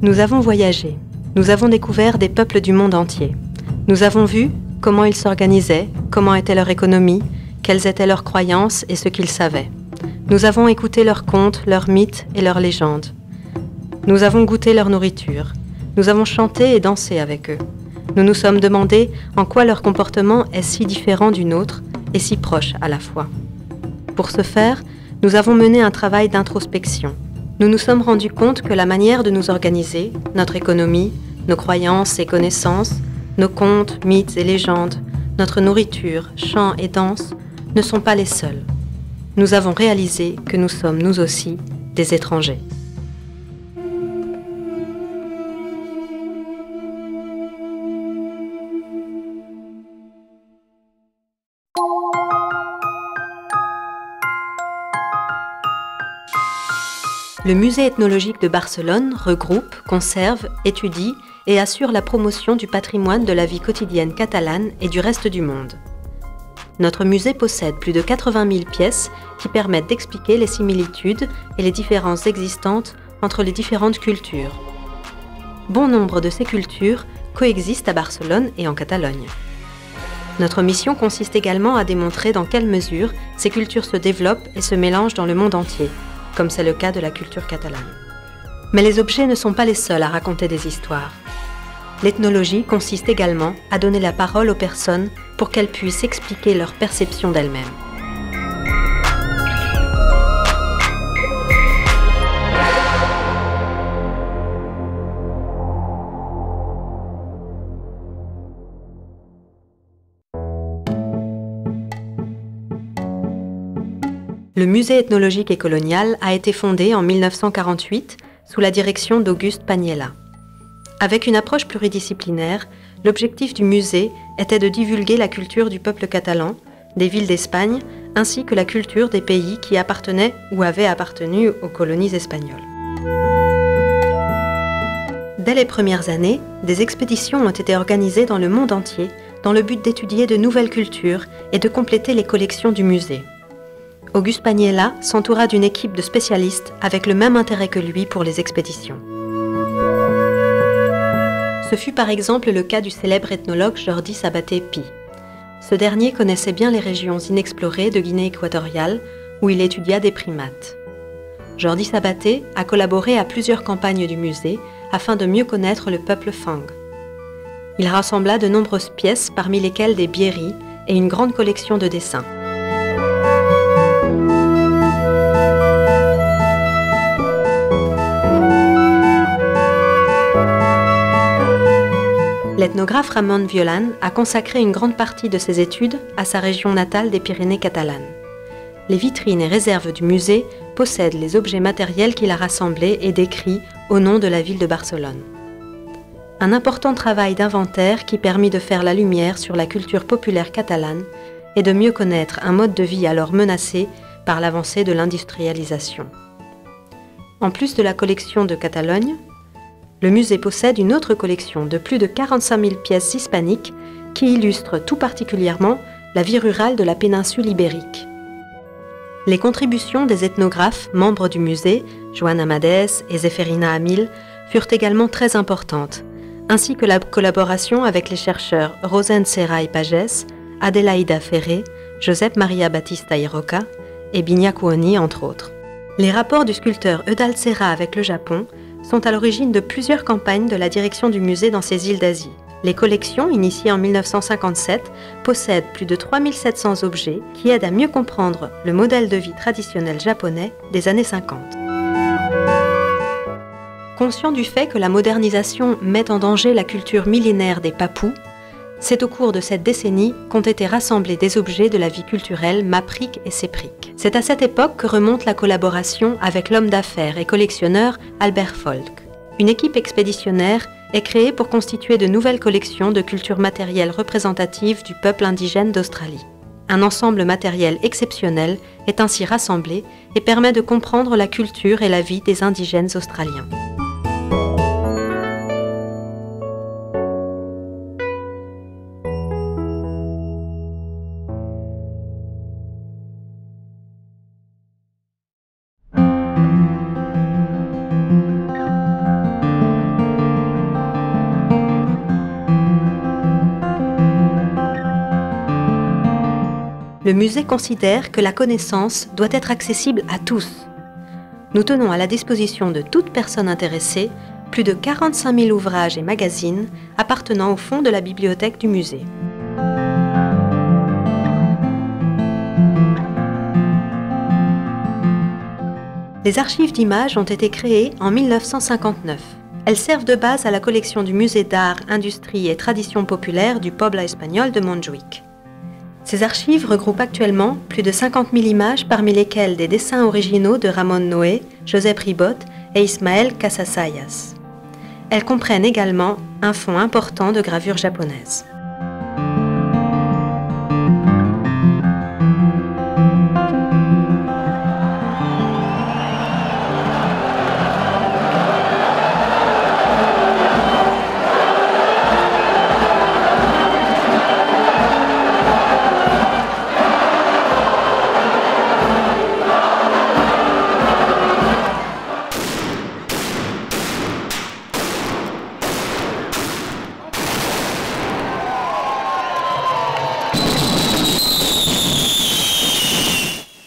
Nous avons voyagé, nous avons découvert des peuples du monde entier. Nous avons vu comment ils s'organisaient, comment était leur économie, quelles étaient leurs croyances et ce qu'ils savaient. Nous avons écouté leurs contes, leurs mythes et leurs légendes. Nous avons goûté leur nourriture. Nous avons chanté et dansé avec eux. Nous nous sommes demandé en quoi leur comportement est si différent du nôtre et si proche à la fois. Pour ce faire, nous avons mené un travail d'introspection. Nous nous sommes rendus compte que la manière de nous organiser, notre économie, nos croyances et connaissances, nos contes, mythes et légendes, notre nourriture, chants et danses ne sont pas les seuls. Nous avons réalisé que nous sommes, nous aussi, des étrangers. Le musée ethnologique de Barcelone regroupe, conserve, étudie et assure la promotion du patrimoine de la vie quotidienne catalane et du reste du monde. Notre musée possède plus de 80 000 pièces qui permettent d'expliquer les similitudes et les différences existantes entre les différentes cultures. Bon nombre de ces cultures coexistent à Barcelone et en Catalogne. Notre mission consiste également à démontrer dans quelle mesure ces cultures se développent et se mélangent dans le monde entier, comme c'est le cas de la culture catalane. Mais les objets ne sont pas les seuls à raconter des histoires. L'ethnologie consiste également à donner la parole aux personnes pour qu'elles puissent expliquer leur perception d'elles-mêmes. Le musée ethnologique et colonial a été fondé en 1948 sous la direction d'Auguste Paniella. Avec une approche pluridisciplinaire, l'objectif du musée était de divulguer la culture du peuple catalan, des villes d'Espagne, ainsi que la culture des pays qui appartenaient ou avaient appartenu aux colonies espagnoles. Dès les premières années, des expéditions ont été organisées dans le monde entier dans le but d'étudier de nouvelles cultures et de compléter les collections du musée. Auguste Paniella s'entoura d'une équipe de spécialistes avec le même intérêt que lui pour les expéditions. Ce fut par exemple le cas du célèbre ethnologue Jordi Sabaté Pi. Ce dernier connaissait bien les régions inexplorées de Guinée équatoriale, où il étudia des primates. Jordi Sabaté a collaboré à plusieurs campagnes du musée afin de mieux connaître le peuple Fang. Il rassembla de nombreuses pièces, parmi lesquelles des bieris et une grande collection de dessins. L'ethnographe Ramon Violan a consacré une grande partie de ses études à sa région natale des Pyrénées catalanes. Les vitrines et réserves du musée possèdent les objets matériels qu'il a rassemblés et décrits au nom de la ville de Barcelone. Un important travail d'inventaire qui permit de faire la lumière sur la culture populaire catalane et de mieux connaître un mode de vie alors menacé par l'avancée de l'industrialisation. En plus de la collection de Catalogne, le musée possède une autre collection de plus de 45 000 pièces hispaniques qui illustrent tout particulièrement la vie rurale de la péninsule ibérique. Les contributions des ethnographes, membres du musée, Joan Amadès et Zeferina Amil, furent également très importantes, ainsi que la collaboration avec les chercheurs Rosen Serra y Pagès, Adelaida Ferré, Josep Maria Batista y Roca et Binya Kuoni, entre autres. Les rapports du sculpteur Eudald Serra avec le Japon sont à l'origine de plusieurs campagnes de la direction du musée dans ces îles d'Asie. Les collections, initiées en 1957, possèdent plus de 3700 objets qui aident à mieux comprendre le modèle de vie traditionnel japonais des années 50. Conscient du fait que la modernisation met en danger la culture millénaire des Papous, c'est au cours de cette décennie qu'ont été rassemblés des objets de la vie culturelle maprique et séprique. C'est à cette époque que remonte la collaboration avec l'homme d'affaires et collectionneur Albert Folk. Une équipe expéditionnaire est créée pour constituer de nouvelles collections de cultures matérielles représentatives du peuple indigène d'Australie. Un ensemble matériel exceptionnel est ainsi rassemblé et permet de comprendre la culture et la vie des indigènes australiens. Le musée considère que la connaissance doit être accessible à tous. Nous tenons à la disposition de toute personne intéressée plus de 45 000 ouvrages et magazines appartenant au fond de la bibliothèque du musée. Les archives d'images ont été créées en 1959. Elles servent de base à la collection du Musée d'art, industrie et traditions populaires du Pobla espagnol de Montjuïc. Ces archives regroupent actuellement plus de 50 000 images, parmi lesquelles des dessins originaux de Ramon Noé, Josep Ribot et Ismael Casasayas. Elles comprennent également un fonds important de gravures japonaises.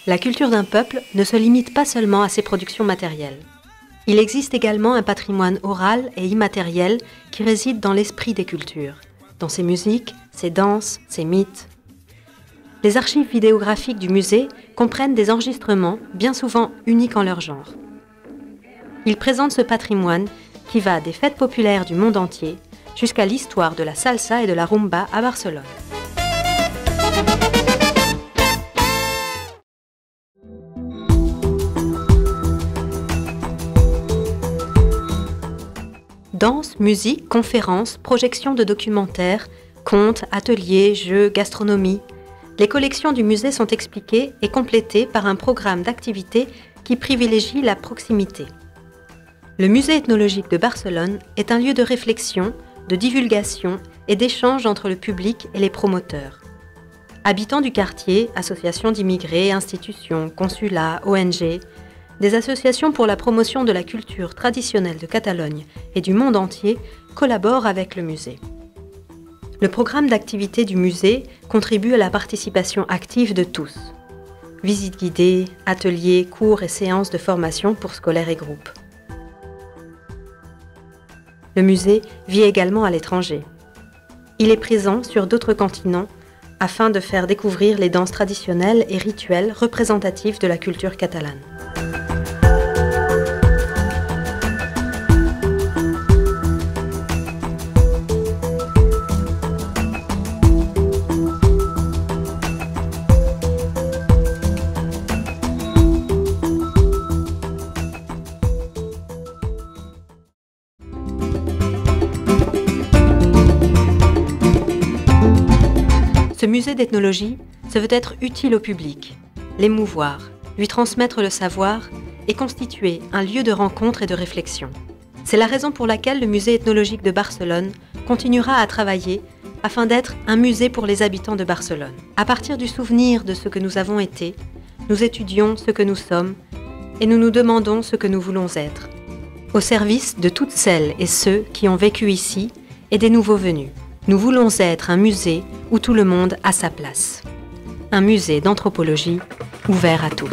La culture d'un peuple ne se limite pas seulement à ses productions matérielles. Il existe également un patrimoine oral et immatériel qui réside dans l'esprit des cultures, dans ses musiques, ses danses, ses mythes. Les archives vidéographiques du musée comprennent des enregistrements bien souvent uniques en leur genre. Ils présentent ce patrimoine qui va des fêtes populaires du monde entier jusqu'à l'histoire de la salsa et de la rumba à Barcelone. Danse, musique, conférences, projections de documentaires, contes, ateliers, jeux, gastronomie. Les collections du musée sont expliquées et complétées par un programme d'activités qui privilégie la proximité. Le musée ethnologique de Barcelone est un lieu de réflexion, de divulgation et d'échange entre le public et les promoteurs. Habitants du quartier, associations d'immigrés, institutions, consulats, ONG, des associations pour la promotion de la culture traditionnelle de Catalogne et du monde entier collaborent avec le musée. Le programme d'activités du musée contribue à la participation active de tous. Visites guidées, ateliers, cours et séances de formation pour scolaires et groupes. Le musée vit également à l'étranger. Il est présent sur d'autres continents afin de faire découvrir les danses traditionnelles et rituels représentatifs de la culture catalane. Ce musée d'ethnologie se veut être utile au public, l'émouvoir, lui transmettre le savoir et constituer un lieu de rencontre et de réflexion. C'est la raison pour laquelle le musée ethnologique de Barcelone continuera à travailler afin d'être un musée pour les habitants de Barcelone. À partir du souvenir de ce que nous avons été, nous étudions ce que nous sommes et nous nous demandons ce que nous voulons être, au service de toutes celles et ceux qui ont vécu ici et des nouveaux venus. Nous voulons être un musée où tout le monde a sa place. Un musée d'anthropologie ouvert à tous.